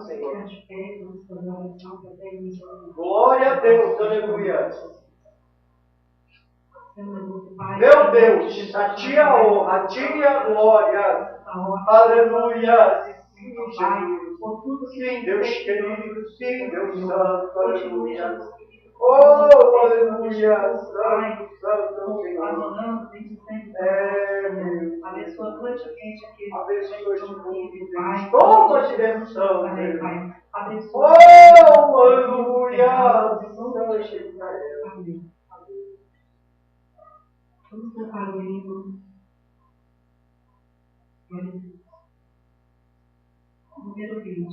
Senhor. ficar de pé, vamos fazer uma oração também. Glória a Deus, aleluia. Meu Meu Deus, a Ti a honra, a Ti a glória. Aleluia. Sim, Jesus. Sim, Deus querido. Sim, Deus santo. Aleluia. Oh, aleluia. Santo, santo, Senhor. Adorando, bendizendo. Abençoa totalmente aqui. Abençoa este mundo, Pai. Toma a direção, Pai. Abençoa. Oh, aleluia. Santo Israel. Amém. Vamos preparar o livro. Número 20.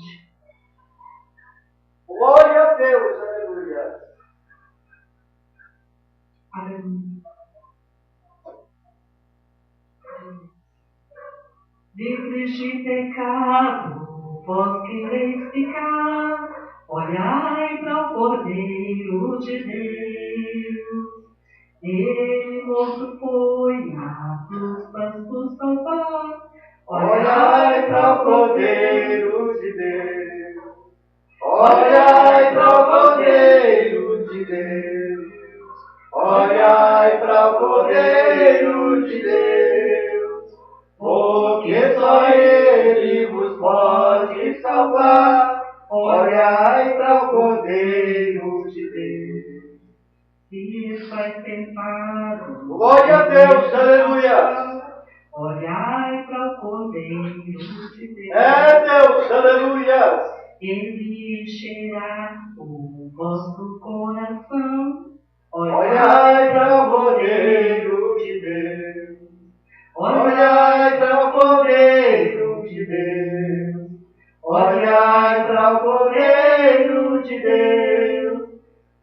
Glória a Deus, aleluia. Aleluia. Livres de pecado, vós quereis ficar, olhai para o Cordeiro de Deus. Ele morto foi na cruz para nos salvar. Olhai para o Cordeiro de Deus. Olhai para o Cordeiro de Deus. Olhai para o Cordeiro de Deus. Porque só Ele vos pode salvar. Olhai para o Cordeiro de Deus. Se estáis tentados, Glória a Deus, aleluia. olhai para o Cordeiro de Deus. É Deus, aleluia. Ele encherá o vosso coração. Olhai para o Cordeiro de Deus. Olhai para o Cordeiro de Deus. Olhai para o Cordeiro de Deus.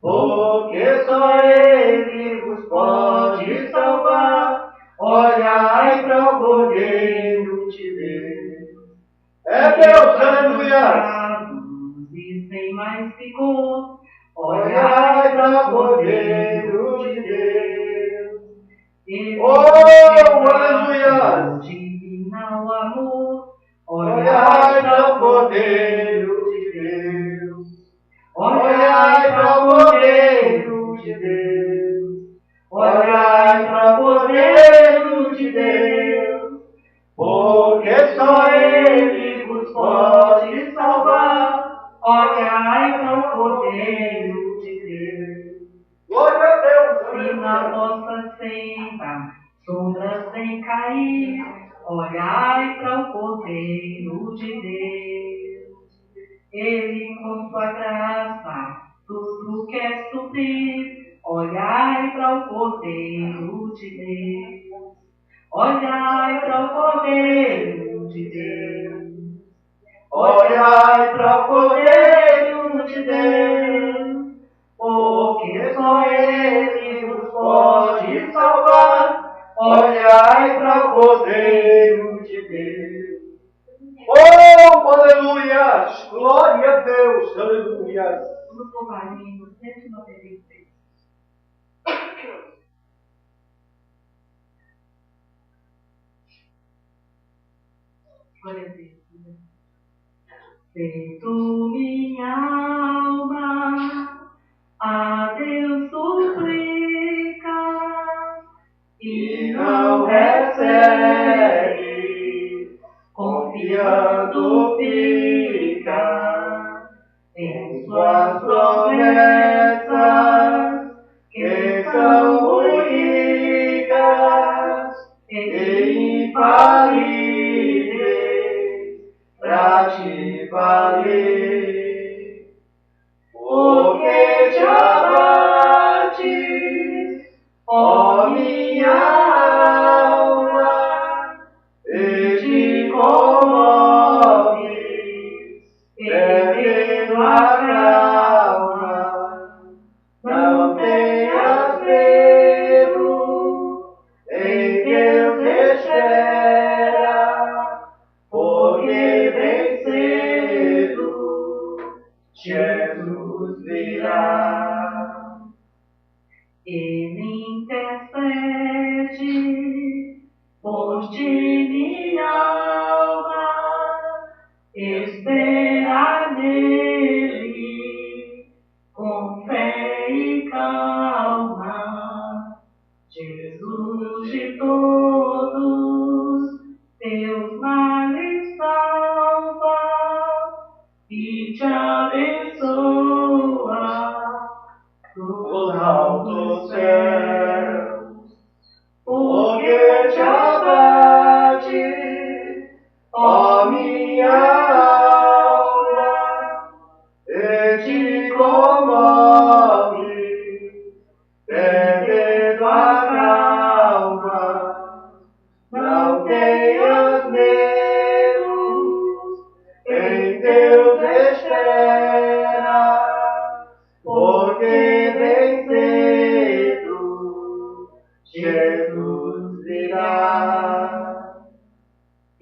Porque só Ele vos pode salvar. Olhai para o Cordeiro de Deus. É Deus, aleluia. E sem mais ficou. Olhai para o Cordeiro de Deus. Oh, aleluia. Divino amor. Olhai para o Cordeiro de Deus. Olhai para o Cordeiro de Deus. Olhai para o Cordeiro de Deus. Porque só Ele vos pode salvar. Olhai para o Cordeiro de Deus. Glória a Deus. Se na vossa senda sombras vêm cair, olhai para o Cordeiro de Deus. Ele com sua graça tudo quer suprir. Olhai para o Cordeiro de Deus. Olhai para o Cordeiro de Deus. Olhai para o Cordeiro de Deus. Porque só Ele vos pode salvar. Olhai para o Cordeiro de Deus. Oh, aleluia! Glória a Deus, aleluia! Vamos louvar em 196. Glória a Deus. Feito minha alma a Deus suplica E não recebe, confiando fica em suas promessas, que são únicas e infalíveis para te valer. Porque te abates, ó minha alma, e te comoves, perdendo a calma. Não tenhas medo, em Deus espera, porque bem cedo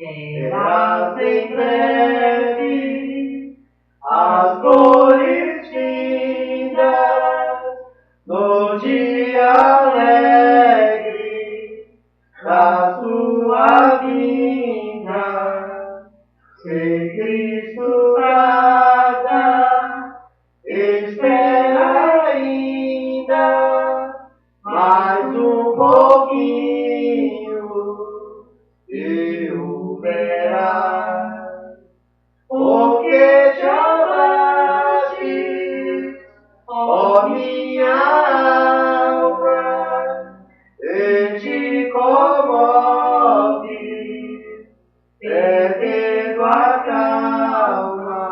Será em breve as dores findas no dia alegre da sua vinda. Se Cristo tarda, espera ainda mais um pouquinho e o verá. Porque te abates, ó minha alma, e te comoves, perdendo a calma.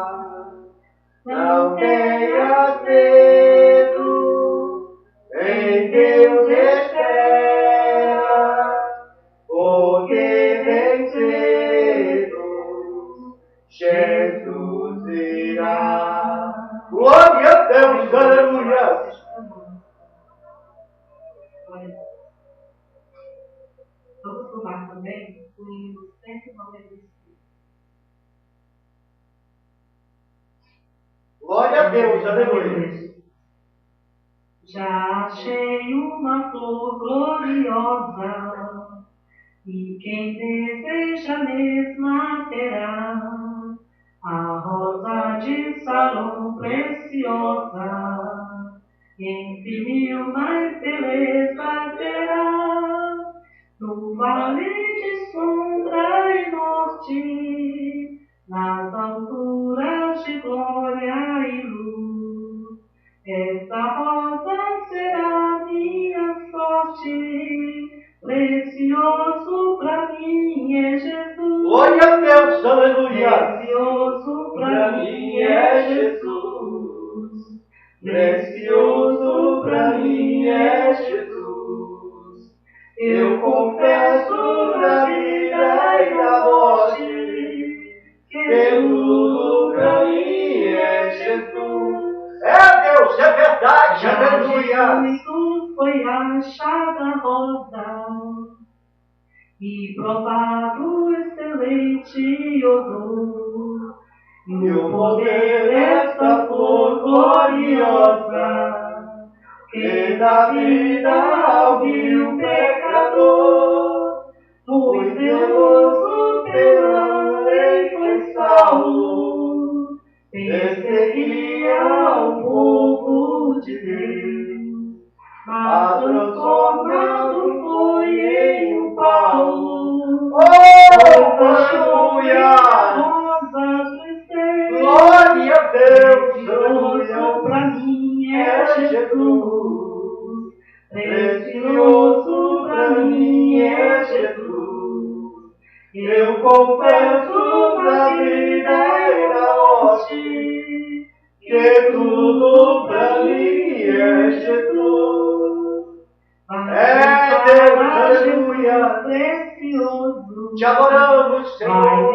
Não tenhas medo, em Deus espera, porque vem cedo, Jesus irá. Glória a Deus, aleluia. Vamos louvar também o hino 195. Glória a Deus, aleluia. Já achei uma flor gloriosa, e quem deseja mesma terá a rosa de Salom preciosa, entre mil mais beleza terá. No vale de sombra e morte, nas alturas de glória e luz, esta rosa será minha sorte, precioso pra mim é Jesus. Glória a Deus, aleluia. Precioso pra mim é Jesus. Precioso pra mim é Jesus. Eu confesso na vida e na morte que tudo pra mim é Jesus. É Deus, é verdade, aleluia. Jesus foi achada rosa e provado excelente odor. E o poder desta flor gloriosa que dá vida ao vil pecador, foi zeloso pela lei, foi salvo, perseguia o povo de Deus, mas transformado foi em um Paulo. Oh, aleluia! Glória a Deus, aleluia! Pra mim é Jesus, precioso pra mim é Jesus. Eu confesso na vida e na morte que tudo pra mim é Jesus. É Deus, aleluia. Precioso, te adoramos, Senhor,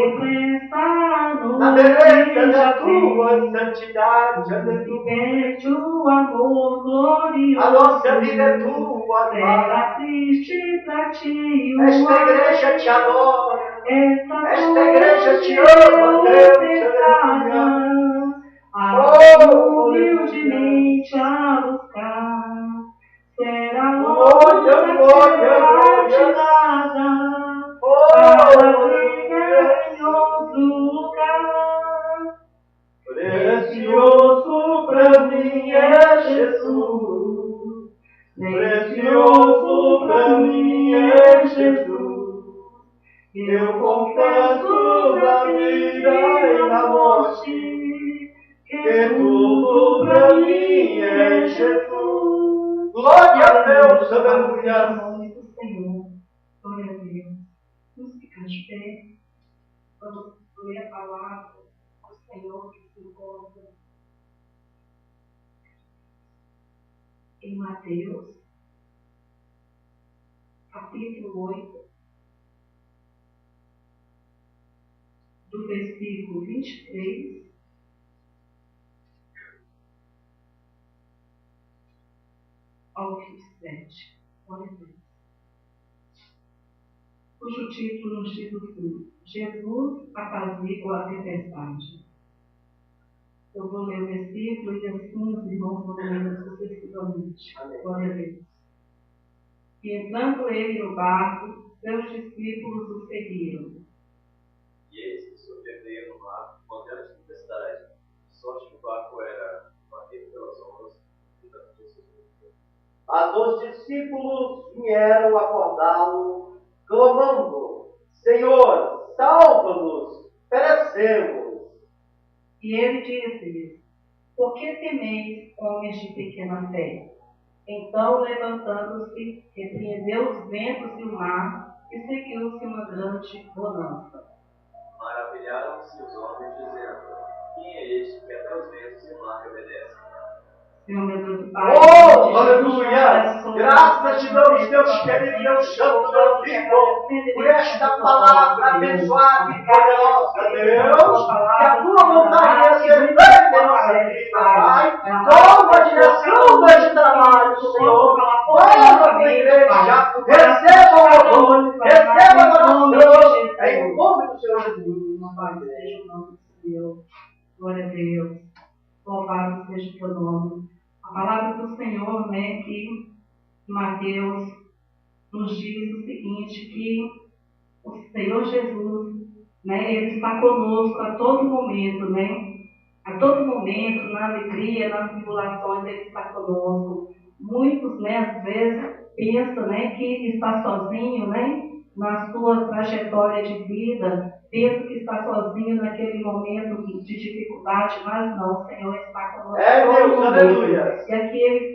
na beleza da tua santidade, aleluia. o amor glorioso. A nossa vida é tua, Será Pai. triste pra ti. Esta igreja te adora. Esta igreja te ama, Deus, aleluia. Oh, humildemente a buscar. Será glória, glória, glorioso lugar. Precioso pra mim é Jesus. Precioso pra mim é Jesus. Eu confesso na vida e na morte que tudo pra mim é Jesus. Glória a Deus, aleluia. Em nome do Senhor, glória a Deus. Vamos ficar de pé. Vamos ler a palavra do Senhor que se encontra em Mateus, capítulo 8, do versículo 23 ao 27. Olha bem. Cujo título nos diz assim: Jesus apazigua a tempestade. Eu vou ler o versículo e assim os irmãos vão ler sucessivamente. Glória a Deus. E entrando ele no barco, seus discípulos o seguiram. E eles que surpreenderam no mar, com grande tempestade, de sorte que o barco era batido pelas ondas, e também Jesus. Mas os discípulos vieram acordá-lo, clamando: Senhor, salva-nos, perecemos. E ele disse-lhes: Por que temeis, homens de pequena fé? Então, levantando-se, repreendeu os ventos e o mar, e seguiu-se uma grande bonança. Maravilharam-se os homens, dizendo: Quem é este que até os ventos e o mar lhe obedecem? Senhor, meu Deus e Pai, Oh, aleluia! Graças te damos, Deus querido, Deus santo, Deus vivo, por esta palavra abençoada e poderosa, Deus, que a tua vontade é ser feita em nossa vida, Pai. Toma a direção deste trabalho, Senhor. Toma a tua igreja, receba o louvor, receba a adoração, em nome do Senhor Jesus. Pai, seja o nome de Deus. Glória a Deus. Louvado seja o teu nome. A palavra do Senhor, né, que Mateus nos diz o seguinte, que o Senhor Jesus, né, Ele está conosco a todo momento, né? A todo momento, na alegria, nas tribulações, Ele está conosco. Muitos, né, às vezes, pensam, né, que está sozinho, né, na sua trajetória de vida, pensa que está sozinho naquele momento de dificuldade, mas não, o Senhor está conosco. Deus, aleluia. E aqui ele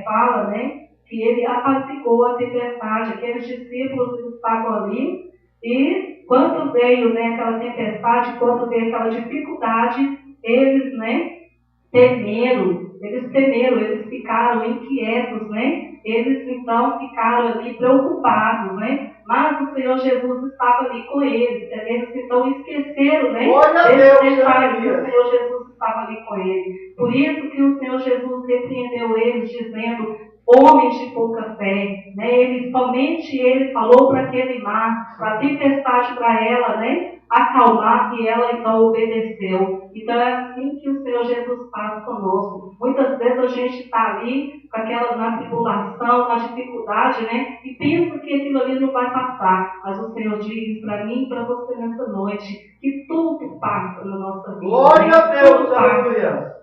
fala, né, que ele apaziguou a tempestade, aqueles discípulos que estavam ali, e quando veio, né, aquela tempestade, quando veio aquela dificuldade, eles, né, temeram, eles ficaram inquietos, né? Eles então ficaram ali preocupados, né? Mas o Senhor Jesus estava ali com eles, eles então esqueceram, né? Esse detalhe que o Senhor Jesus estava ali com eles. Por isso que o Senhor Jesus repreendeu eles, dizendo: homens de pouca fé, né? Somente ele falou para aquele mar, para a tempestade, para ela, né, acalmar, e ela então obedeceu. Então é assim que o Senhor Jesus faz conosco. Muitas vezes a gente está ali, com aquela, na tribulação, na dificuldade, né, e pensa que aquilo ali não vai passar. Mas o Senhor diz para mim e para você nessa noite, que tudo passa na nossa vida. Glória a Deus, aleluia.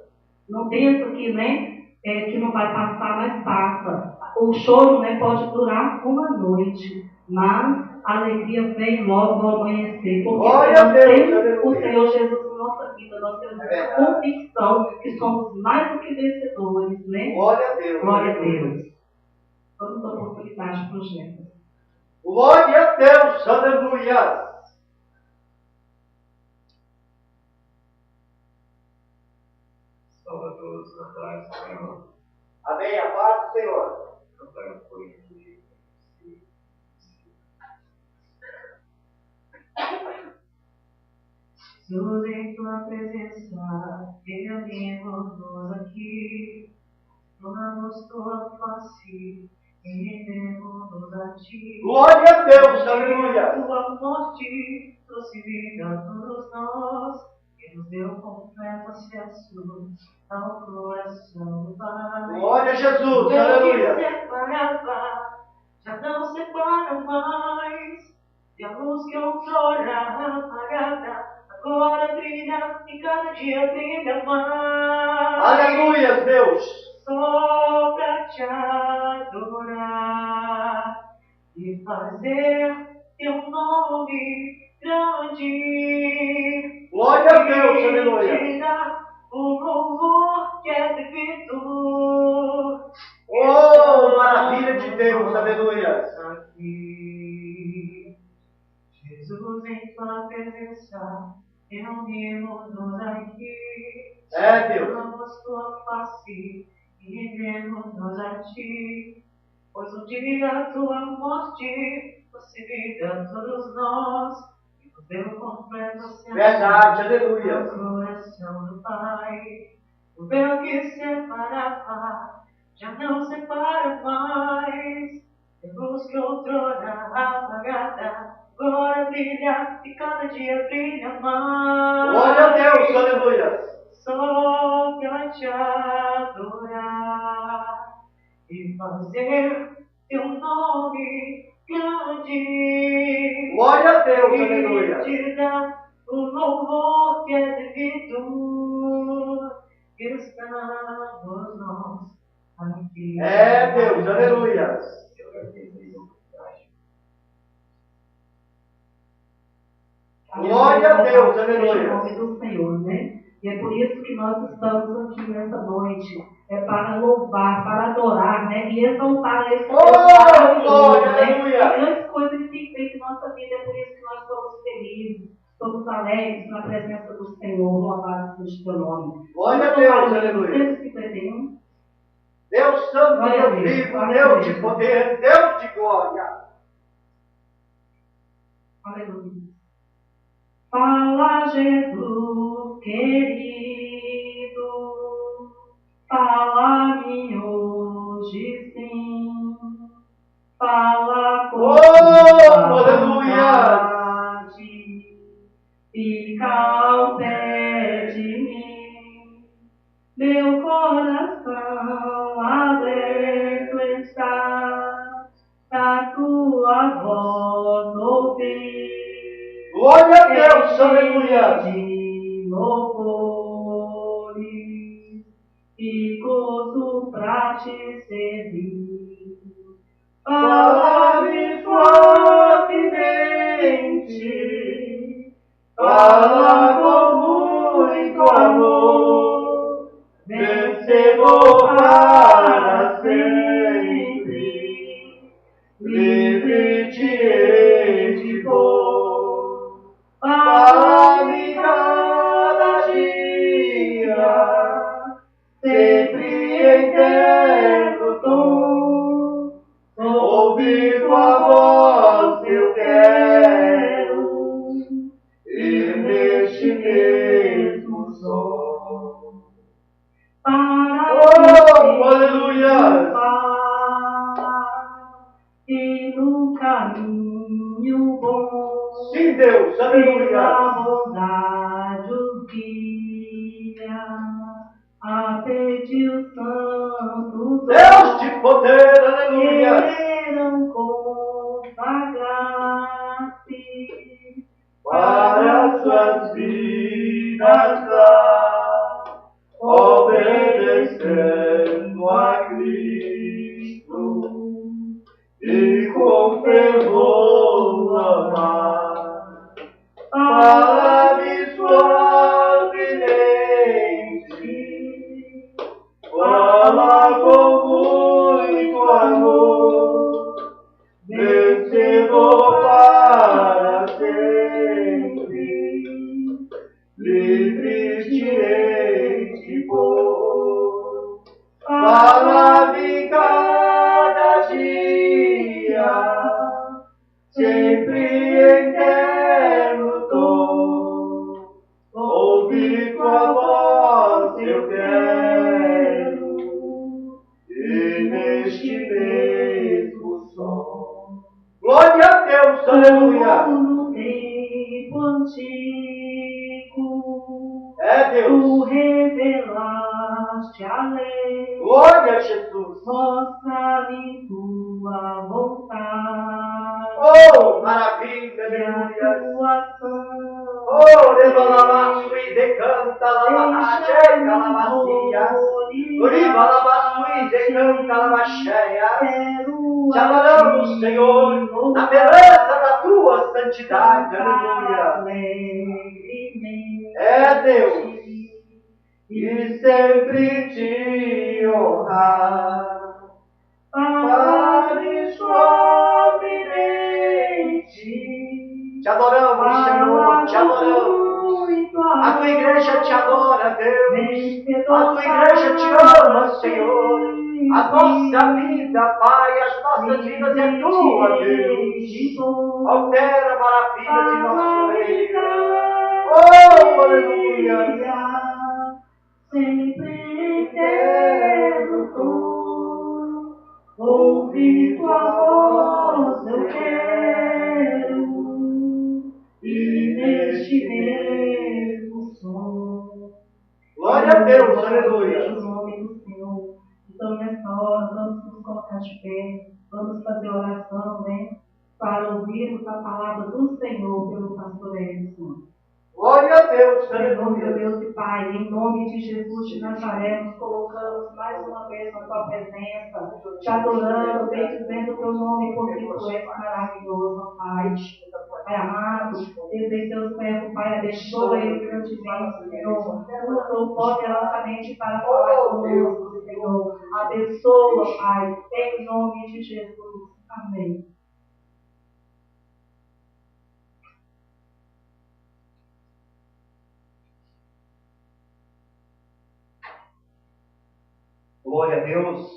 Não pensa que, né, que não vai passar, mas passa. O choro, né, pode durar uma noite, mas a alegria vem logo ao amanhecer. Porque nós temos o Senhor Jesus na nossa vida, nós temos a convicção que somos mais do que vencedores, né? Glória a Deus. Glória a Deus. Vamos dar oportunidade para o Jefferson. Glória a Deus, aleluia. Salve a todos na paz do Senhor. Amém, a paz do Senhor. Cantar um pouquinho de Jesus, em tua presença, reunimos-nos aqui, tomamos tua face e rendemos-nos a ti. Glória a Deus, aleluia. Tua morte trouxe vida a todos nós, e nos deu completo acesso ao coração do Pai. Glória a Jesus, O véu aleluia. que separava já não separa mais, e a luz que outrora apagada agora brilha e cada dia brilha mais. Aleluia, Deus. Só pra te adorar e fazer teu nome grande. Glória a Deus, aleluia. E te dar o louvor que é devido. Oh, maravilha de Deus, aleluia. Aqui, Jesus, em tua presença, reunimos-nos aqui. Deus. Amamos tua face e rendemos-nos a ti. Pois um dia a tua morte trouxe vida a todos nós e nos deu completo acesso Verdade, aleluia. ao coração do Pai. O véu que separava já não separa mais. A luz que outrora apagada agora brilha e cada dia brilha mais. Glória a Deus, aleluia. Só pra te adorar e fazer teu nome grande. Glória a Deus, aleluia. E te dar o louvor que é devido. Estamos nós aqui. É Deus, aleluia. Glória a Deus, aleluia. Em nome do Senhor, né? E é por isso que nós estamos aqui nessa noite. É para louvar, para adorar, né? E exaltar esse Deus maravilhoso, né? aleluia. Grandes coisas que tem feito em nossa vida. É por isso que nós somos felizes, somos alegres na presença do Senhor. Louvado seja o teu nome. Glória a Deus, aleluia. 151. Deus santo, Glória a Deus Deus, vivo, glória a Deus Deus. de poder, Deus de glória. Aleluia. Fala, Jesus querido, fala-me hoje sim, fala com aleluia. Fica ao pé de mim, meu coração aberto está, a tua voz ouvir. Glória a Deus, aleluia. De louvores e gozo pra te servir. Fala-me suavemente, fala com muito amor, vencedor para sempre, livre te hei de pôr. Fala-me cada dia, sempre eterno tom, ouvir tua voz eu quero, e neste mesmo som. Aleluia! E no caminho bom. Sim, Deus, aleluia. A bondade os guia, a pedir o santo Deus de poder, aleluia. queiram consagrar-se para suas vidas lá, obedecendo a Cristo e com fervor amar. Fala-me suavemente, fala com muito amor, vencedor para sempre, livre te hei de pôr. Fala-me cada dia, sempre eterno tom, ouvir tua voz eu quero, e neste mesmo som. Glória a Deus, aleluia. no tempo antigo, É Deus. tu revelaste a lei. Glória a Jesus. Mostra-me tua vontade. Oh, maravilha, E a aleluia. tua ação. Oh, levalabaço e decanta lavacheia, lavacia. Uriba lavaço e decanta lavacheia. Te adoramos, Senhor, na beleza da tua santidade, aleluia. É Deus, e sempre te honrar. Fale suavemente. Te adoramos, Senhor, te adoramos. A tua igreja te adora, Deus. A tua igreja te ama, Senhor. A nossa vida, Pai, as nossas vidas é tua, Deus. Opera maravilhas em nosso meio. Oh, aleluia. Sempre eterno ouvir tua voz eu quero, a Deus, aleluia. O nome do Senhor. Então, nessa hora, vamos nos colocar de pé, vamos fazer oração, né? Para ouvirmos a palavra do Senhor pelo pastor Edson. Glória a Deus, Senhor, meu aleluia. Deus e Pai, em nome de Jesus de Nazaré, nos colocamos mais uma vez na Tua presença, te adorando, bendizendo o Teu nome, porque Tu és maravilhoso, Pai. Pai amado, desde Teu servo, Pai, abençoa ele grandemente, Senhor. Usa-o poderosamente para falar conosco, Senhor. Abençoa, Pai, em nome de Jesus. Amém. Glória a Deus,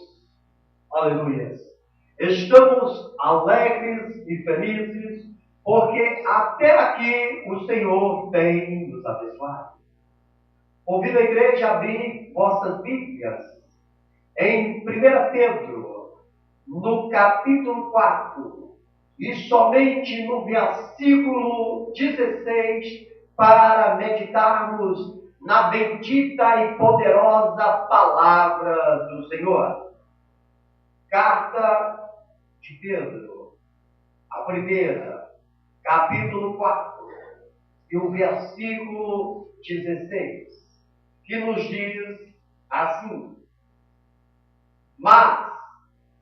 aleluia. Estamos alegres e felizes, porque até aqui o Senhor tem nos abençoado. Convido a igreja a abrir vossas Bíblias em 1 Pedro, no capítulo 4, e somente no versículo 16, para meditarmos na bendita e poderosa palavra do Senhor. Carta de Pedro, a primeira, capítulo 4, e o versículo 16, que nos diz assim: mas,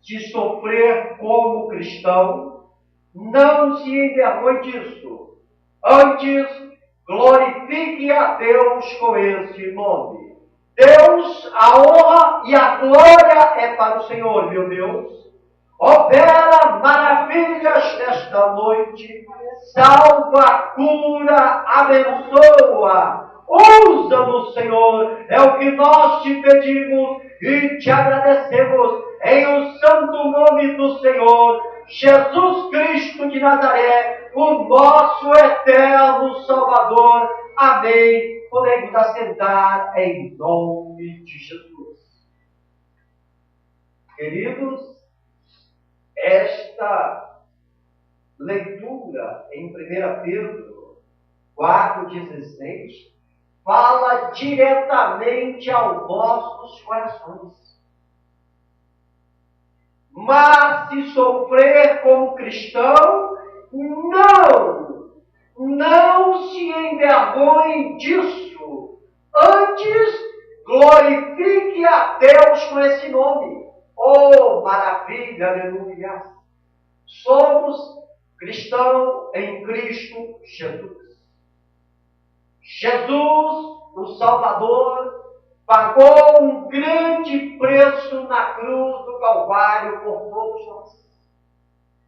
se sofrer como cristão, não se envergonhe disso, antes glorifique a Deus com este nome. Deus, a honra e a glória é para o Senhor, meu Deus. Opera maravilhas nesta noite. Salva, cura, abençoa. Usa-nos, Senhor. É o que nós te pedimos e te agradecemos. Em o santo nome do Senhor Jesus Cristo de Nazaré, o nosso eterno Salvador. Amém. Podemos assentar em nome de Jesus. Queridos, esta leitura em 1 Pedro 4,16 fala diretamente aos nossos corações. Mas se sofrer como cristão, não se envergonhe disso. Antes, glorifique a Deus com esse nome. Oh, maravilha, aleluia. Somos cristãos em Cristo Jesus. Jesus, o Salvador, pagou um grande preço na cruz do Calvário por todos nós,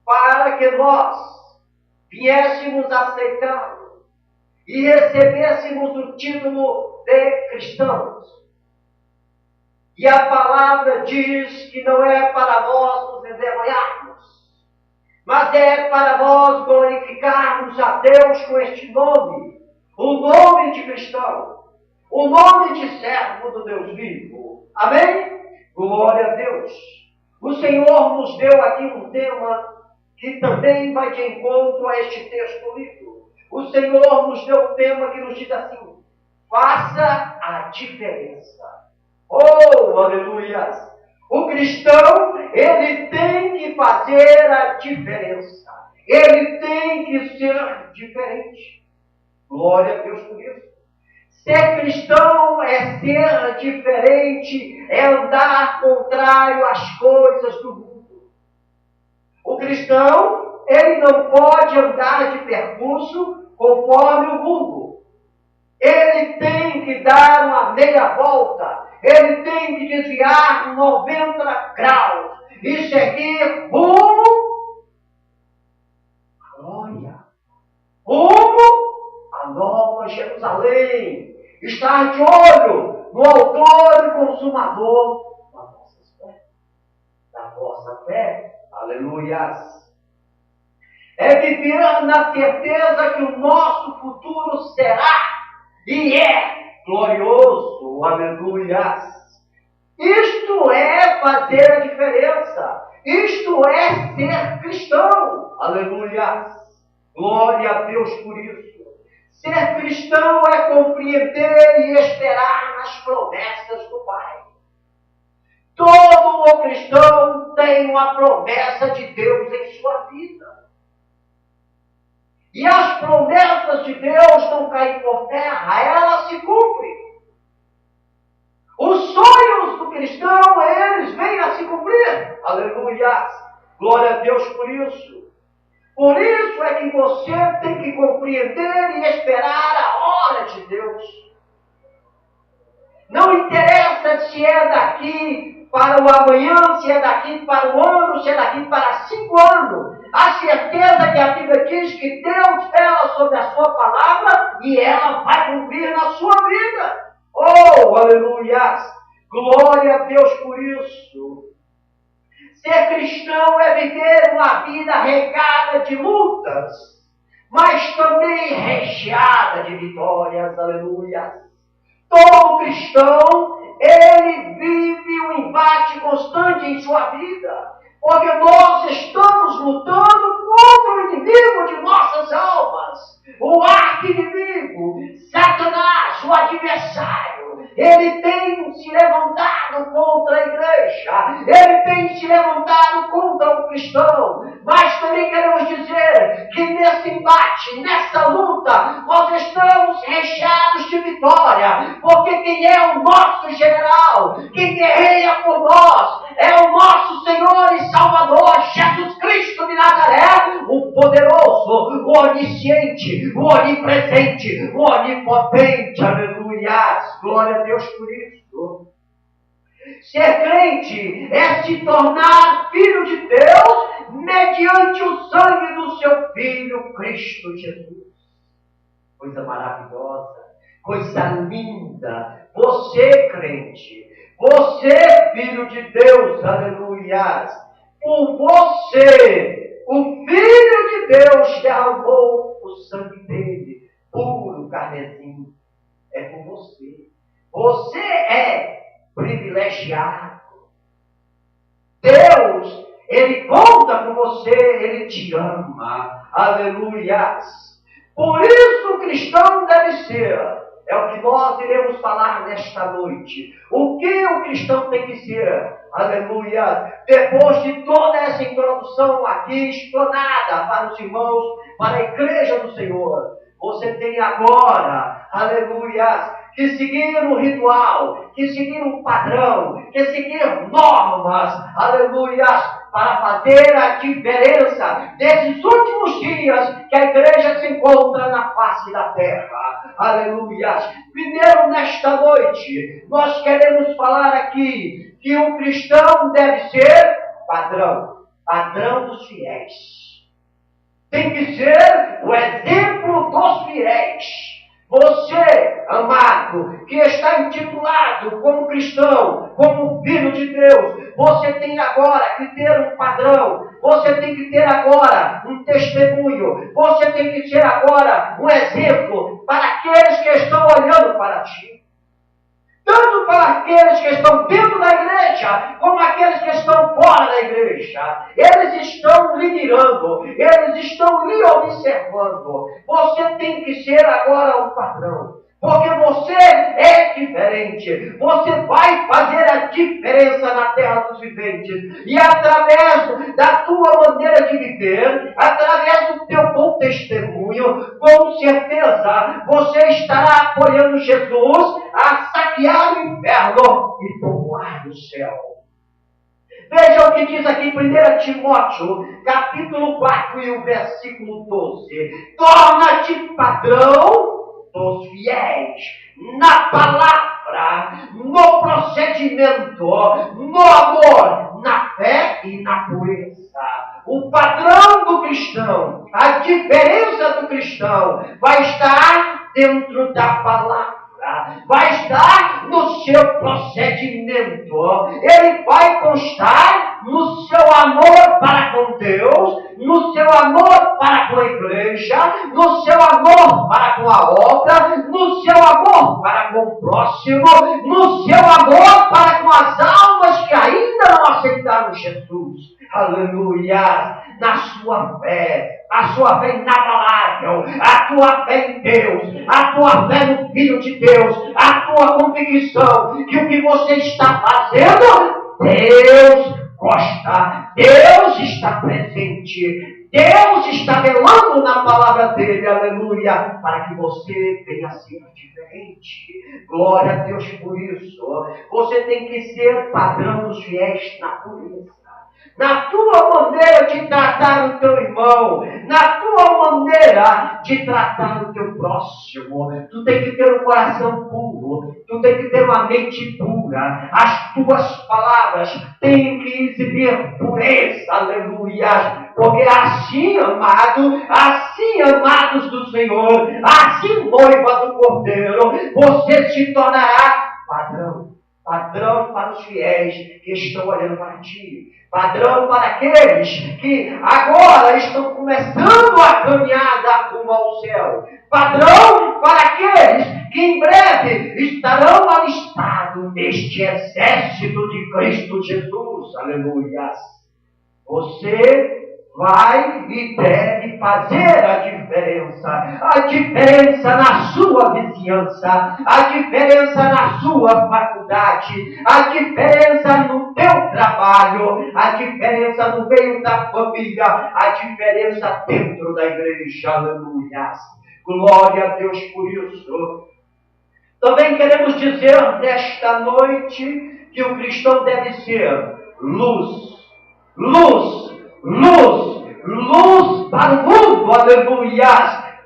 para que nós viéssemos aceitá-lo e recebêssemos o título de cristãos. E a palavra diz que não é para nós nos envergonharmos, mas é para nós glorificarmos a Deus com este nome, o nome de cristão, o nome de servo do Deus vivo. Amém? Glória a Deus. O Senhor nos deu aqui um tema que também vai de encontro a este texto lido. O Senhor nos deu um tema que nos diz assim: faça a diferença. Oh, aleluia! O cristão, ele tem que fazer a diferença. Ele tem que ser diferente. Glória a Deus por isso. Ser cristão é ser diferente, é andar contrário às coisas do mundo. O cristão, ele não pode andar de percurso conforme o mundo. Ele tem que dar uma meia volta, ele tem que desviar 90 graus e seguir rumo à glória, rumo à Nova Jerusalém. Estar de olho no autor e consumador da nossa fé. Da nossa fé. Aleluias. É viver na certeza que o nosso futuro será e é glorioso. Aleluias. Isto é fazer a diferença. Isto é ser cristão. Aleluias. Glória a Deus por isso. Ser cristão é compreender e esperar na as promessas do Pai. Todo o cristão tem uma promessa de Deus em sua vida. E as promessas de Deus não caem por terra, elas se cumprem. Os sonhos do cristão, eles vêm a se cumprir. Aleluia! Glória a Deus por isso. Por isso é que você tem que compreender e esperar a hora de Deus. Não interessa se é daqui para o amanhã, se é daqui para o ano, se é daqui para 5 anos. A certeza que a Bíblia diz que Deus fala sobre a sua palavra e ela vai cumprir na sua vida. Oh, aleluia! Glória a Deus por isso. Ser cristão é viver uma vida regada de lutas, mas também recheada de vitórias. Aleluia! Todo cristão, ele vive um embate constante em sua vida, porque nós estamos lutando contra o inimigo de nossas almas, o arqui-inimigo, Satanás, o adversário. Ele tem se levantado contra a igreja, ele tem se levantado contra o cristão, mas também queremos dizer que nesse embate, nessa luta, nós estamos recheados de vitória, porque quem é o nosso general, quem guerreia por nós, é o nosso Senhor e Salvador, Jesus Cristo de Nazaré, o poderoso, o onisciente, o onipresente, o onipotente. Aleluia! Glória a Deus por isso. Ser crente é se tornar filho de Deus mediante o sangue do seu Filho Cristo Jesus. Coisa maravilhosa, coisa linda. Você, crente, você, filho de Deus, aleluia, por você, o Filho de Deus derramou o sangue dele, puro carmesim. É por você. Você é privilegiado. Deus, Ele conta com você, Ele te ama. Aleluia. Por isso o cristão deve ser. É o que nós iremos falar nesta noite. O que o cristão tem que ser? Aleluia! Depois de toda essa introdução aqui explanada para os irmãos, para a igreja do Senhor, você tem agora, aleluia, que seguir um ritual, que seguir um padrão, que seguir normas, aleluia, para fazer a diferença desses últimos dias que a igreja se encontra na face da terra. Aleluia. Primeiro, nesta noite, nós queremos falar aqui que o cristão deve ser padrão dos fiéis. Tem que ser o exemplo dos fiéis. Você, amado, que está intitulado como cristão, como filho de Deus, você tem agora que ter um padrão, você tem que ter agora um testemunho, você tem que ser agora um exemplo para aqueles que estão olhando para ti. Tanto para aqueles que estão dentro da igreja, como aqueles que estão fora da igreja. Eles estão lhe mirando, eles estão lhe observando. Você tem que ser agora um padrão, porque você é diferente. Você vai fazer a diferença na terra dos viventes. E através da tua maneira de viver, através do teu bom testemunho, com certeza você estará apoiando Jesus a saquear o inferno e povoar o céu. Veja o que diz aqui em 1 Timóteo, capítulo 4 e o versículo 12. Torna-te padrão dos fiéis, na palavra, no procedimento, no amor, na fé e na pureza. O padrão do cristão, a diferença do cristão, vai estar dentro da palavra. Vai estar no seu procedimento. Ele vai constar no seu amor para com Deus, no seu amor para com a igreja, no seu amor para com a obra, no seu amor para com o próximo, no seu amor para com as almas que ainda não aceitaram Jesus. Aleluia! Na sua fé, a sua fé inabalável, a tua fé em Deus, a tua fé no Filho de Deus, a tua convicção que o que você está fazendo, Deus gosta, Deus está presente, Deus está velando na palavra dele, aleluia, para que você venha a ser diferente. Glória a Deus por isso. Você tem que ser padrão dos fiéis na pureza. Na tua maneira de tratar o teu irmão, na tua maneira de tratar o teu próximo, tu tem que ter um coração puro, tu tem que ter uma mente pura, as tuas palavras têm que exibir pureza, aleluia, porque assim, amados do Senhor, assim, noiva do Cordeiro, você se tornará padrão para os fiéis que estão olhando para ti. Padrão para aqueles que agora estão começando a caminhada rumo ao céu. Padrão para aqueles que em breve estarão alistados neste exército de Cristo Jesus. Aleluia. Você vai e deve fazer a diferença na sua vizinhança, a diferença na sua faculdade, a diferença no teu trabalho, a diferença no meio da família, a diferença dentro da igreja, aleluia. Glória a Deus por isso. Também queremos dizer nesta noite que o cristão deve ser luz para o mundo, aleluia.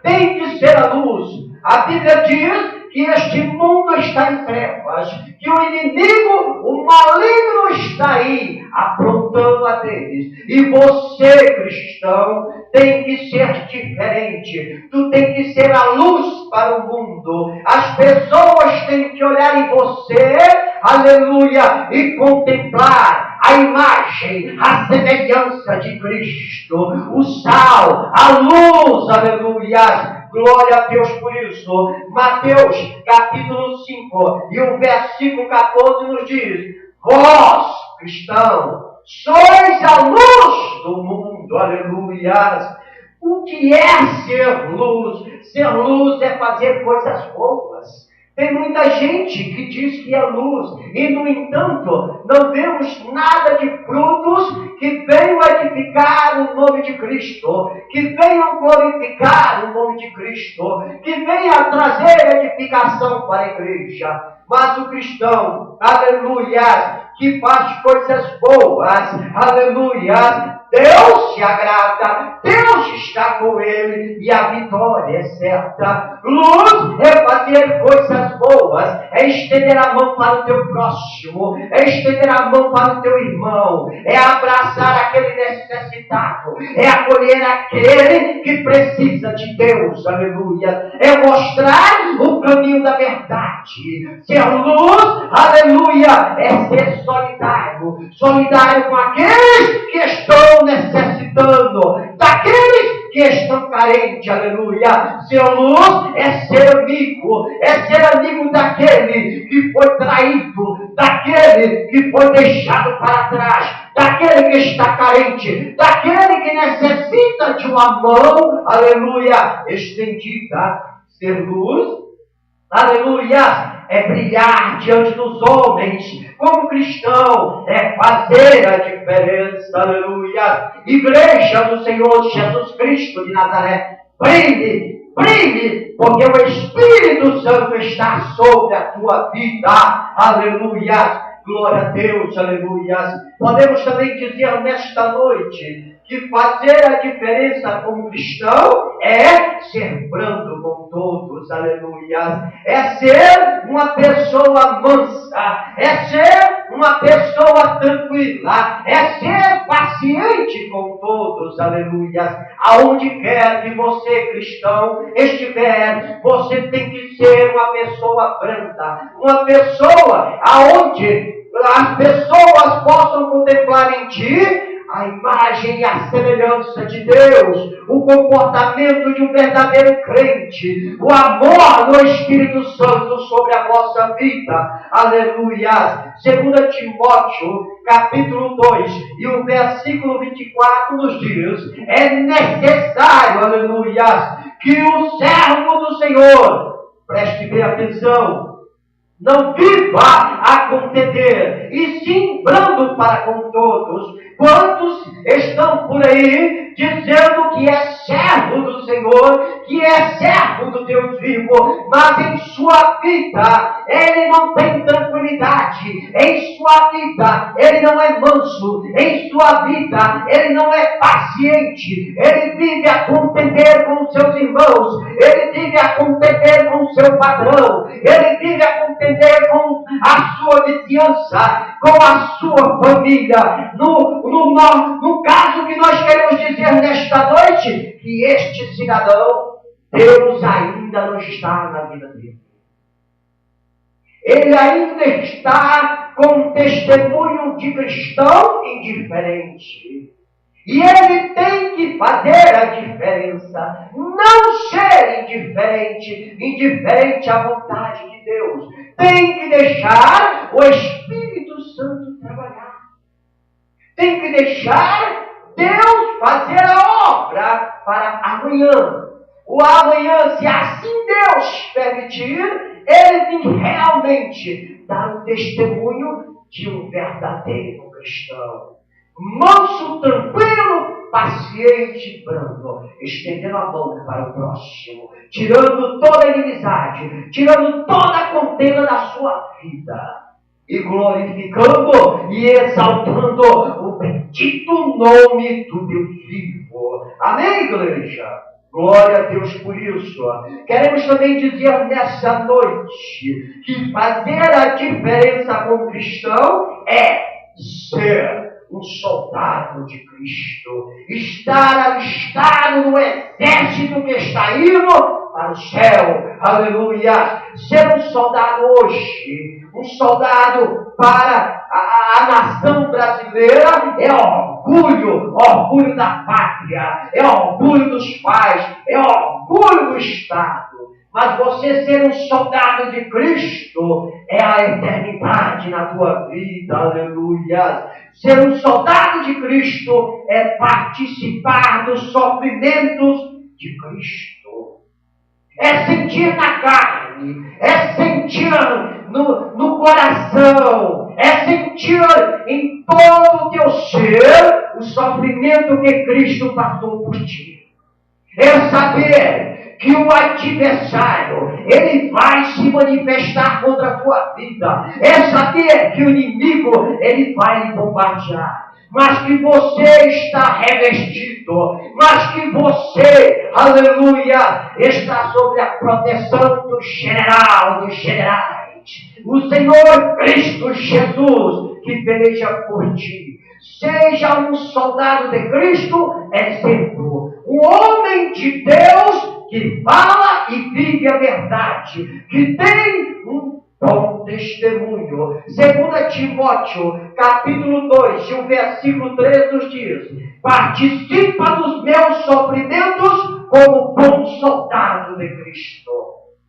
Tem que ser a luz. A Bíblia diz que este mundo está em trevas, que o inimigo, o maligno está aí, aprontando a deles. E você, cristão, tem que ser diferente. Tu tem que ser a luz para o mundo. As pessoas têm que olhar em você, aleluia, e contemplar a imagem, a semelhança de Cristo, o sal, a luz, aleluia. Glória a Deus por isso. Mateus capítulo 5 e o versículo 14 nos diz: vós, cristão, sois a luz do mundo, aleluia. O que é ser luz? Ser luz é fazer coisas boas. Tem muita gente que diz que é luz e, no entanto, não vemos nada de frutos que venham edificar o nome de Cristo, que venham glorificar o nome de Cristo, que venham trazer edificação para a igreja. Mas o cristão, aleluia, que faz coisas boas, aleluia, Deus se agrada, Deus está com ele e a vitória é certa. Luz é fazer coisas boas, é estender a mão para o teu próximo, é estender a mão para o teu irmão, é abraçar aquele necessitado, é acolher aquele que precisa de Deus, aleluia, é mostrar o caminho da verdade. Ser luz, aleluia, é ser solidário com aqueles que estão necessitando, daqueles que estão carentes, aleluia. Ser luz é ser amigo daquele que foi traído, daquele que foi deixado para trás, daquele que está carente, daquele que necessita de uma mão, aleluia, estendida. Ser luz, aleluia, é brilhar diante dos homens como cristão, é fazer a diferença, aleluia. Igreja do Senhor Jesus Cristo de Nazaré, brilhe, porque o Espírito Santo está sobre a tua vida, aleluia. Glória a Deus, aleluia. Podemos também dizer nesta noite que fazer a diferença como cristão é ser brando com todos, aleluia. É ser uma pessoa mansa, é ser uma pessoa tranquila, é ser paciente com todos, aleluia. Aonde quer que você, cristão, estiver, você tem que ser uma pessoa branda, uma pessoa aonde as pessoas possam contemplar em ti a imagem e a semelhança de Deus, o comportamento de um verdadeiro crente, o amor do Espírito Santo sobre a vossa vida, aleluia. 2 Timóteo, capítulo 2, e o versículo 24 nos diz: é necessário, aleluia, que o servo do Senhor, preste bem atenção, Não viva a contender, e sim brando para com todos. Quantos estão por aí dizendo que é servo do Senhor, que é servo do Deus vivo, mas em sua vida ele não tem tranquilidade, em sua vida ele não é manso, em sua vida ele não é paciente, ele vive a contender com seus irmãos, ele vive a contender com seu padrão, ele vive a contender com a sua vizinhança, com a sua família. No caso que nós queremos dizer nesta noite, que este cidadão, Deus ainda não está na vida dele. Ele ainda está com um testemunho de cristão indiferente. E ele tem que fazer a diferença, não ser indiferente à vontade de Deus. Tem que deixar o Espírito Santo trabalhar. Tem que deixar Deus fazer a obra para amanhã. O amanhã, se assim Deus permitir, ele tem realmente dar um testemunho de um verdadeiro cristão. Manso, tranquilo, paciente, brando, estendendo a mão para o próximo, tirando toda a inimizade, tirando toda a contenda da sua vida, e glorificando e exaltando o bendito nome do Deus vivo. Amém, igreja? Glória a Deus por isso. Queremos também dizer nessa noite que fazer a diferença com o cristão é ser um soldado de Cristo, estar alistado no exército que está indo para o céu. Aleluia! Ser um soldado hoje, um soldado para a nação brasileira, é orgulho da pátria, é orgulho dos pais, é orgulho do Estado. Mas você ser um soldado de Cristo é a eternidade na tua vida. Aleluia! Ser um soldado de Cristo é participar dos sofrimentos de Cristo. É sentir na carne, é sentir no coração, é sentir em todo o teu ser o sofrimento que Cristo passou por ti. É saber que o adversário, ele vai se manifestar contra a tua vida. É saber que o inimigo, ele vai lhe bombardear. Mas que você está revestido. Mas que você, aleluia, está sob a proteção do general dos generais. O Senhor Cristo Jesus, que peleja por ti. Seja um soldado de Cristo, exemplo. Um homem de Deus que fala e vive a verdade, que tem um bom testemunho. 2 Timóteo, capítulo 2, o versículo 3 nos diz: participa dos meus sofrimentos como bom soldado de Cristo.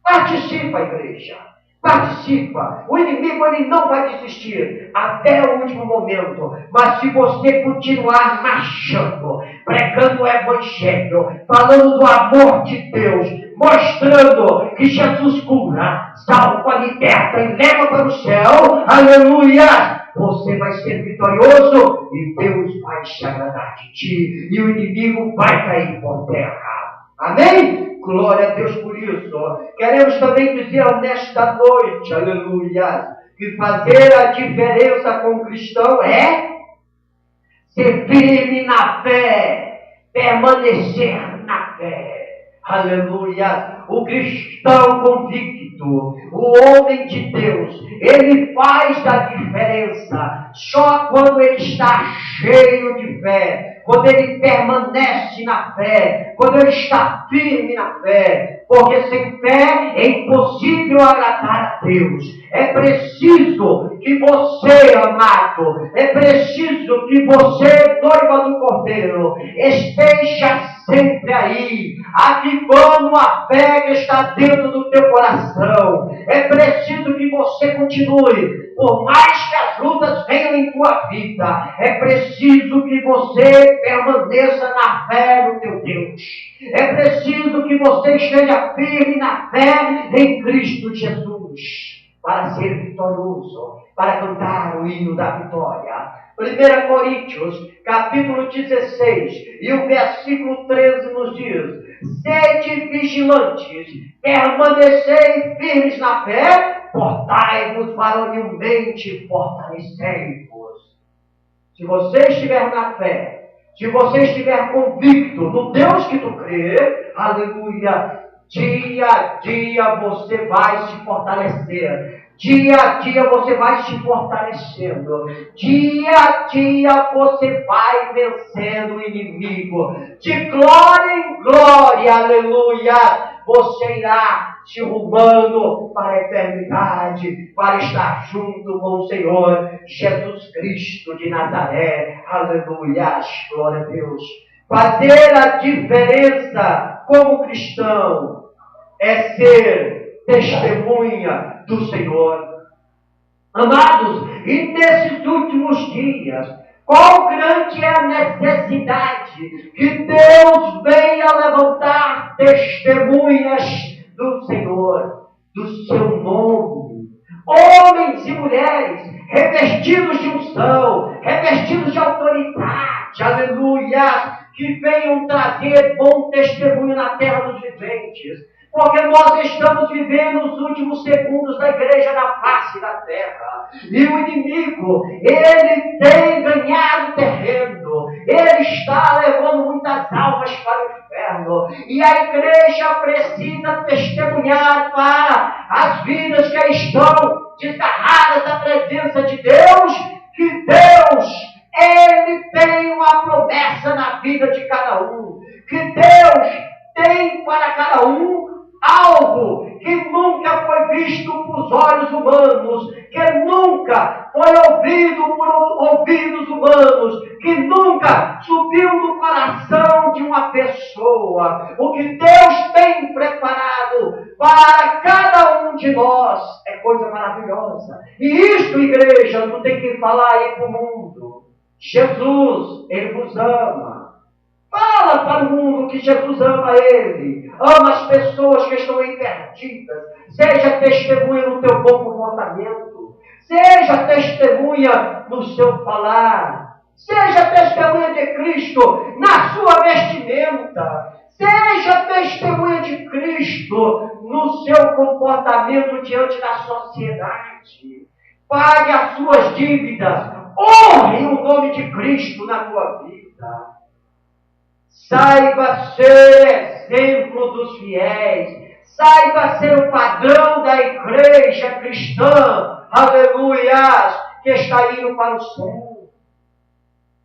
Participa, igreja. Participa. O inimigo, ele não vai desistir até o último momento. Mas se você continuar marchando, pregando o Evangelho, falando do amor de Deus, mostrando que Jesus cura, salva, liberta e leva para o céu, aleluia, você vai ser vitorioso e Deus vai se agradar de ti e o inimigo vai cair por terra. Amém? Glória a Deus por isso. Queremos também dizer nesta noite, aleluia, que fazer a diferença com o cristão é ser firme na fé, permanecer na fé. Aleluia! O cristão convicto, o homem de Deus, ele faz a diferença só quando ele está cheio de fé, quando ele permanece na fé, quando ele está firme na fé, porque sem fé é impossível agradar a Deus. É preciso que você, amado, é preciso que você, noiva do Cordeiro, esteja sempre aí, avivando a fé que está dentro do teu coração. É preciso que você continue, por mais que as lutas venham em tua vida, é preciso que você permaneça na fé do teu Deus. É preciso que você esteja firme na fé em Cristo Jesus. para ser vitorioso, para cantar o hino da vitória. 1 Coríntios, capítulo 16, e o versículo 13 nos diz: sede vigilantes, permanecei firmes na fé, portai-vos varonilmente, fortalecei-vos. Se você estiver na fé, se você estiver convicto no Deus que tu crê, aleluia, dia a dia você vai se fortalecer. Dia a dia você vai se fortalecendo. Dia a dia você vai vencendo o inimigo. De glória em glória, aleluia, você irá se rumando para a eternidade, para estar junto com o Senhor Jesus Cristo de Nazaré. Aleluia, glória a Deus. Fazer a diferença como cristão é ser testemunha do Senhor. Amados, e nesses últimos dias, qual grande é a necessidade que Deus venha levantar testemunhas do Senhor, do seu nome. Homens e mulheres revestidos de unção, revestidos de autoridade, aleluia, que venham trazer bom testemunho na terra dos viventes. Porque nós estamos vivendo os últimos segundos da igreja na face da terra. E o inimigo, ele tem ganhado terreno. Ele está levando muitas almas para o inferno. E a igreja precisa testemunhar para as vidas que estão desgarradas da presença de Deus, que Deus, ele tem uma promessa na vida de cada um. Que Deus tem para cada um algo que nunca foi visto por olhos humanos, que nunca foi ouvido por ouvidos humanos, que nunca subiu no coração de uma pessoa. O que Deus tem preparado para cada um de nós é coisa maravilhosa. E isto, igreja, não tem que falar aí para o mundo. Jesus, Ele vos ama. Fala para o mundo que Jesus ama ele, ama as pessoas que estão aí perdidas. Seja testemunha no teu bom comportamento, seja testemunha no seu falar, seja testemunha de Cristo na sua vestimenta, seja testemunha de Cristo no seu comportamento diante da sociedade. Pague as suas dívidas, honre o nome de Cristo na tua vida. Saiba ser exemplo dos fiéis. Saiba ser o padrão da igreja cristã. Aleluia! Que está indo para o céu.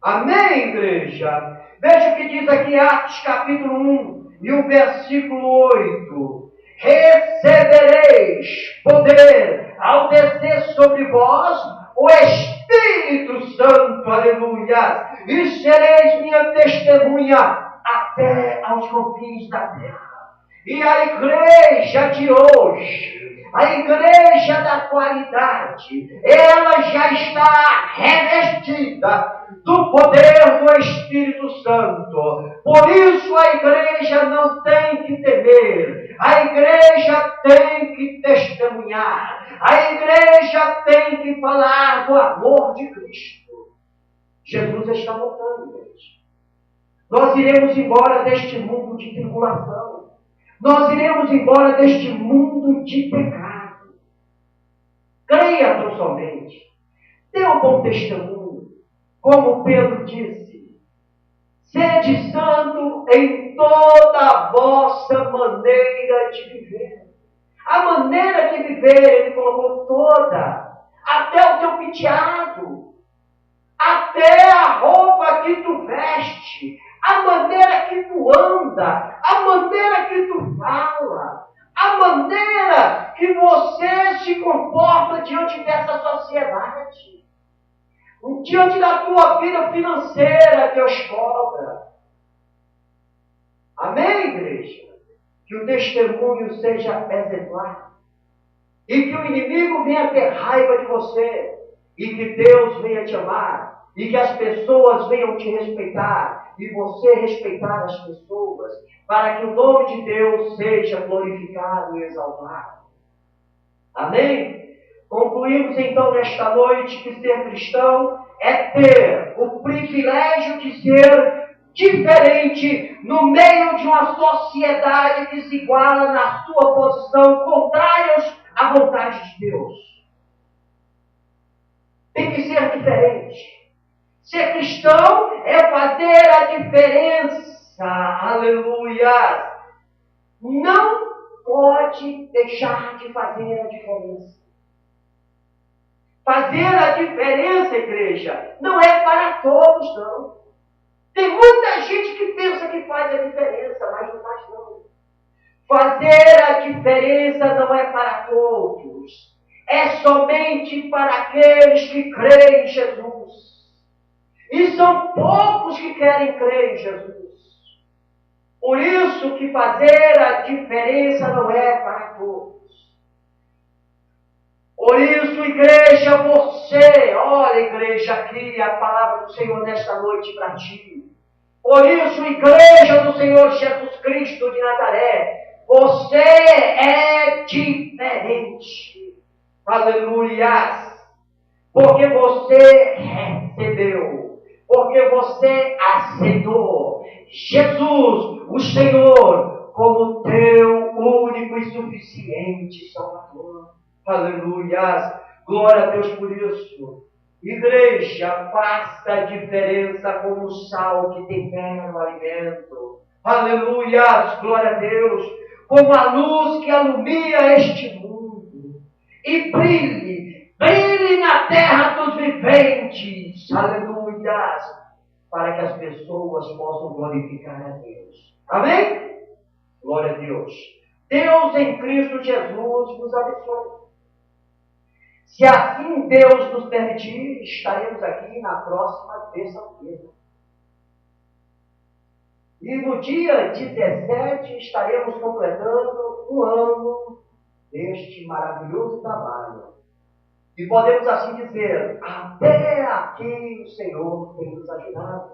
Amém, igreja? Veja o que diz aqui Atos capítulo 1 e o versículo 8. Recebereis poder ao descer sobre vós o Espírito Santo. Aleluia! E sereis minha testemunha até aos confins da terra. E a igreja de hoje, a igreja da qualidade, ela já está revestida do poder do Espírito Santo. Por isso a igreja não tem que temer, a igreja tem que testemunhar, a igreja tem que falar do amor de Cristo. Jesus está voltando, gente. Nós iremos embora deste mundo de tribulação. Nós iremos embora deste mundo de pecado. Creia tão somente. Dê um bom testemunho. Como Pedro disse, sede santo em toda a vossa maneira de viver. A maneira de viver, ele colocou toda. Até o teu penteado. Até a roupa que tu veste. A maneira que tu anda, a maneira que tu fala, a maneira que você se comporta diante dessa sociedade, diante da tua vida financeira, Deus cobra. Amém, igreja? Que o testemunho seja exemplar e que o inimigo venha ter raiva de você e que Deus venha te amar. E que as pessoas venham te respeitar, e você respeitar as pessoas, para que o nome de Deus seja glorificado e exaltado. Amém? concluímos então nesta noite que ser cristão é ter o privilégio de ser diferente no meio de uma sociedade que se iguala na sua posição, contrários à vontade de Deus. Tem que ser diferente. Ser cristão é fazer a diferença. Aleluia! Não pode deixar de fazer a diferença. Fazer a diferença, igreja, não é para todos, não. Tem muita gente que pensa que faz a diferença, mas não faz, não. Fazer a diferença não é para todos. É somente para aqueles que creem em Jesus. E são poucos que querem crer em Jesus. Por isso que fazer a diferença não é para todos. Por isso, igreja, você, olha, igreja, aqui a palavra do Senhor nesta noite para ti. Por isso, igreja do Senhor Jesus Cristo de Nazaré, você é diferente. Aleluia! Porque você recebeu, porque você aceitou Jesus, o Senhor, como teu único e suficiente Salvador. Aleluia! Glória a Deus por isso. Igreja, faça a diferença como o sal que tempera o alimento. Aleluia! Glória a Deus. Como a luz que alumia este mundo. E brilhe na terra dos viventes. Aleluia! Para que as pessoas possam glorificar a Deus. Amém? Glória a Deus. Deus em Cristo Jesus nos abençoe. Se assim Deus nos permitir, estaremos aqui na próxima terça-feira. E no dia 17 estaremos completando um ano deste maravilhoso trabalho. E podemos assim dizer, até aqui o Senhor tem nos ajudado.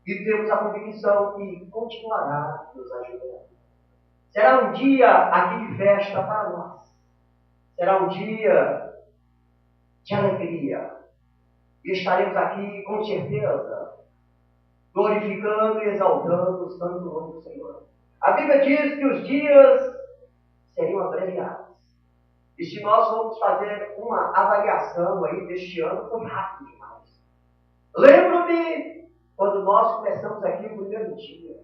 E temos a convicção que continuará nos ajudando. Será um dia aqui de festa para nós. Será um dia de alegria. E estaremos aqui com certeza, glorificando e exaltando o santo nome do Senhor. A Bíblia diz que os dias seriam abreviados. E se nós vamos fazer uma avaliação aí deste ano, foi rápido demais. Lembro-me quando nós começamos aqui o primeiro dia.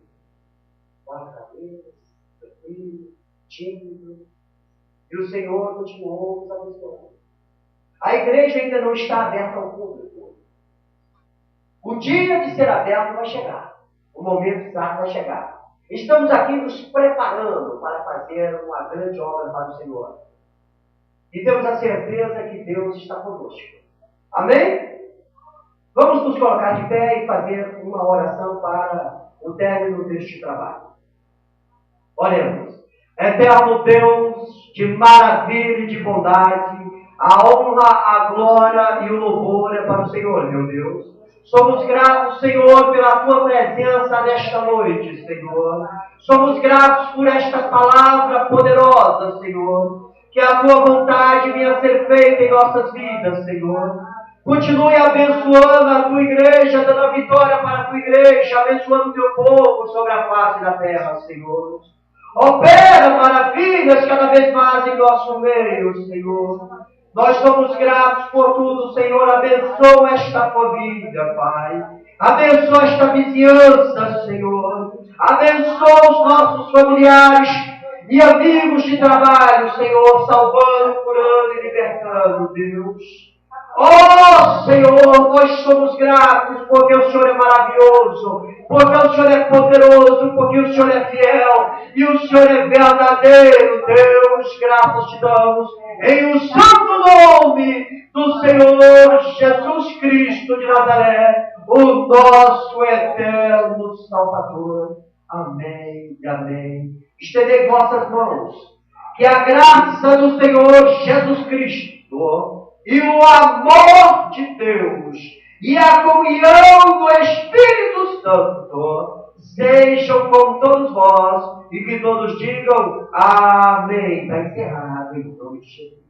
Quarta vez, tranquilo, tímido. E o Senhor continuou nos abençoando. A igreja ainda não está aberta ao público. O dia de ser aberto vai chegar. O momento exato vai chegar. Estamos aqui nos preparando para fazer uma grande obra para o Senhor. E temos a certeza que Deus está conosco. Amém? Vamos nos colocar de pé e fazer uma oração para o término deste trabalho. Oremos. Eterno Deus, de maravilha e de bondade, a honra, a glória e o louvor é para o Senhor, meu Deus. Somos gratos, Senhor, pela Tua presença nesta noite, Senhor. Somos gratos por esta palavra poderosa, Senhor. Que a Tua vontade venha a ser feita em nossas vidas, Senhor. Continue abençoando a Tua igreja, dando a vitória para a Tua igreja, abençoando o Teu povo sobre a face da terra, Senhor. Opera maravilhas cada vez mais em nosso meio, Senhor. Nós somos gratos por tudo, Senhor. Abençoa esta família, Pai. Abençoa esta vizinhança, Senhor. Abençoa os nossos familiares e amigos de trabalho, Senhor, salvando, curando e libertando, Deus. Oh, Senhor, nós somos gratos porque o Senhor é maravilhoso, porque o Senhor é poderoso, porque o Senhor é fiel e o Senhor é verdadeiro, Deus. Graças te damos em o santo nome do Senhor Jesus Cristo de Nazaré, o nosso eterno Salvador. Amém e amém. Estendei vossas mãos, que a graça do Senhor Jesus Cristo e o amor de Deus e a comunhão do Espírito Santo sejam com todos vós e que todos digam amém. Está encerrado em nome de Jesus.